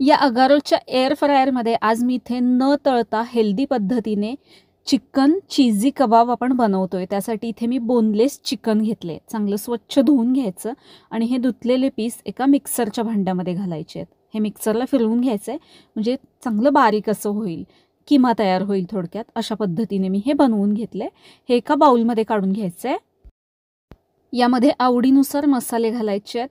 या अगारोच्या एअर फ्रायरमध्ये आज मी इथे न तळता हेल्दी पद्धतीने चिकन चीझी कबाब आपण बनवतोय। त्यासाठी इथे मी बोनलेस चिकन घेतले, चांगलं स्वच्छ धुवून घ्यायचं आणि हे धुतलेले पीस एका मिक्सरच्या भांड्यामध्ये घालायचे आहेत। हे मिक्सरला फिरवून घ्यायचं आहे, म्हणजे चांगलं बारीक असं होईल, किमा तयार होईल थोडक्यात। अशा पद्धतीने मी हे बनवून घेतले। हे एका बाउलमध्ये काढून घ्यायचं आहे। यामध्ये आवडीनुसार मसाले घालायचे आहेत।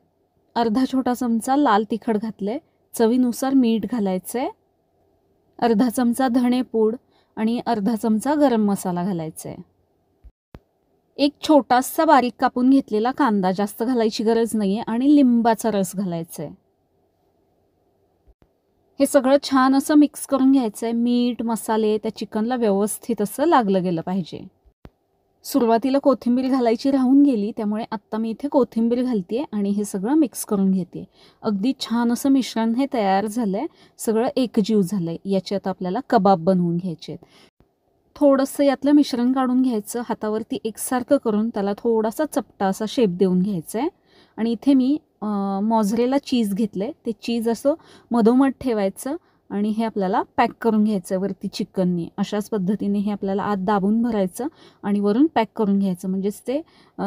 अर्धा छोटा चमचा लाल तिखट घातले, चवीनुसार मीठ घालायचे, अर्धा चमचा धणे पूड आणि अर्धा चमचा गरम मसाला घालायचा आहे। एक छोटासा बारीक कापून घेतलेला कांदा, जास्त घालायची गरज नाहीये, आणि लिंबाचा रस घालायचा आहे। हे सगळं छान असं मिक्स करून घ्यायचं आहे। मीठ मसाले त्या चिकनला व्यवस्थित असं लागलं गेलं पाहिजे। सुरुवातीला कोथिंबीर घालायची राहून गेली, त्यामुळे आत्ता मी इथे कोथिंबीर घालते आणि हे सगळं मिक्स करून घेते। अगदी छान असं मिश्रण हे तयार झालंय, सगळं एकजीव झालंय। याच्यात आपल्याला कबाब बनवून घ्यायचे आहेत। थोडंसं यातलं मिश्रण काढून घ्यायचं, हातावरती एकसारखं करून त्याला थोडासा चपटा असा शेप देऊन घ्यायचा आहे। आणि इथे मी मॉझरेला चीज घेतले, ते चीज असं मधोमध ठेवायचं आणि हे आपल्याला पॅक करून घ्यायचं वरती चिकननी। अशाच पद्धतीने हे आपल्याला आत दाबून भरायचं आणि वरून पॅक करून घ्यायचं, म्हणजेच ते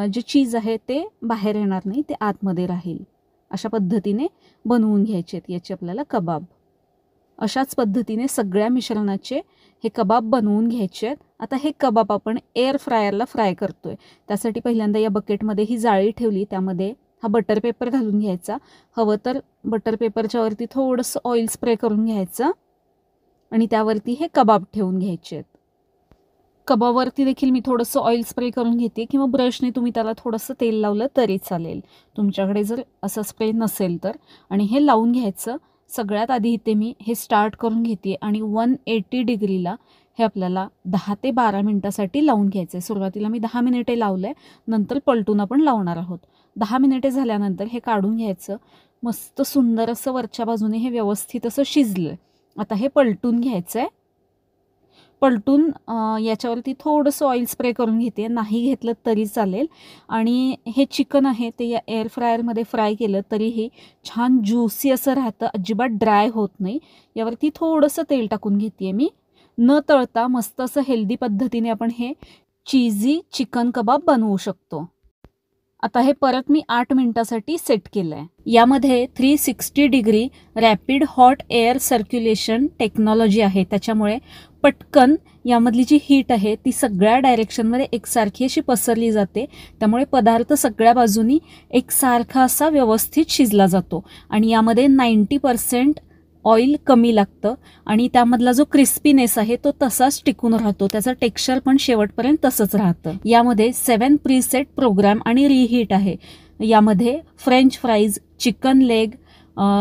जे चीज आहे ते बाहेर येणार नाही, ते आतमध्ये राहील। अशा पद्धतीने बनवून घ्यायचे आहेत याचे आपल्याला कबाब। अशाच पद्धतीने सगळ्या मिश्रणाचे हे कबाब बनवून घ्यायचे आहेत। आता हे कबाब आपण एअर फ्रायरला फ्राय करतोय। त्यासाठी पहिल्यांदा या बकेटमध्ये ही जाळी ठेवली, त्यामध्ये हा बटर पेपर घालून घ्यायचा। हवं तर बटर पेपरच्या वरती थोडंसं ऑइल स्प्रे करून घ्यायचं आणि त्यावरती हे कबाब ठेवून घ्यायचे आहेत। कबाबवरती देखील मी थोडंसं ऑइल स्प्रे करून घेते, किंवा ब्रशने तुम्ही त्याला थोडंसं तेल लावलं तरी चालेल, तुमच्याकडे जर असा स्प्रे नसेल तर। आणि हे लावून घ्यायचं। सगळ्यात आधी इथे मी हे स्टार्ट करून घेते आणि 180 डिग्रीला हे आपल्याला 10 ते 12 मिनिटासाठी लावून घ्यायचं आहे। सुरुवातीला मी 10 मिनिटे लावलंय, नंतर पलटून आपण लावणार आहोत। 10 मिनिटे झाल्यानंतर हे काढून घ्यायचं। मस्त सुंदर असं वरच्या बाजूने हे व्यवस्थित असं शिजलं। आता हे पलटून घ्यायचं आहे। पलटून याच्यावरती थोडंसं ऑइल स्प्रे करून घेते, नाही घेतलं तरी चालेल। आणि हे चिकन आहे ते या एअर फ्रायरमध्ये फ्राय केलं तरीही छान ज्युसी असं राहतं, अजिबात ड्राय होत नाही। यावरती थोडंसं तेल टाकून घेते मी। न तळता मस्त असं हेल्दी पद्धतीने आपण हे चीझी चिकन कबाब बनवू शकतो। आता हे परत मी 8 मिनिटासाठी सेट केलं आहे। यामध्ये 360 degree rapid hot air circulation technology आहे, त्याच्यामुळे पटकन यामधली जी हीट आहे ती सगळ्या डायरेक्शनमध्ये एकसारखी अशी पसरली जाते, त्यामुळे पदार्थ सगळ्या बाजूनी एकसारखा असा व्यवस्थित शिजला जातो। आणि यामध्ये 90% ऑइल कमी लागतं आणि त्यामधला जो क्रिस्पीनेस आहे तो तसाच टिकून राहतो, त्याचं टेक्स्चर पण शेवटपर्यंत तसंच राहतं। यामध्ये 7 प्रीसेट प्रोग्राम आणि रिहीट आहे। यामध्ये French fries, chicken leg,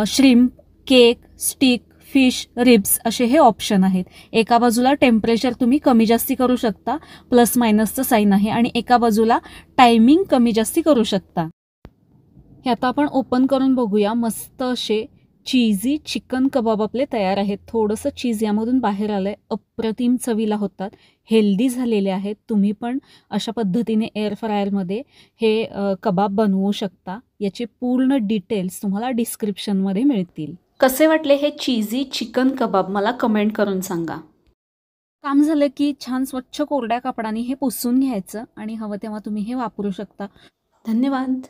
shrimp, cake, stick, fish, ribs असे हे ऑप्शन आहेत। एका बाजूला टेम्परेचर तुम्ही कमी जास्ती करू शकता, प्लस मायनसचं साईन आहे, आणि एका बाजूला टायमिंग कमी जास्ती करू शकता। हे आता आपण ओपन करून बघूया। मस्त असे चीझी चिकन कबाब आपले तयार आहेत। थोडंसं चीज यामधून बाहेर आलंय, अप्रतिम चवीला होतात, हेल्दी झालेले आहेत। तुम्ही पण अशा पद्धतीने एअर फ्रायरमध्ये हे कबाब बनवू शकता। याचे पूर्ण डिटेल्स तुम्हाला डिस्क्रिप्शनमध्ये मिळतील। कसे वाटले हे चीझी चिकन कबाब मला कमेंट करून सांगा। काम झालं की छान स्वच्छ कोरड्या कापडाने हे पुसून घ्यायचं आणि हवं तेव्हा तुम्ही हे वापरू शकता। धन्यवाद।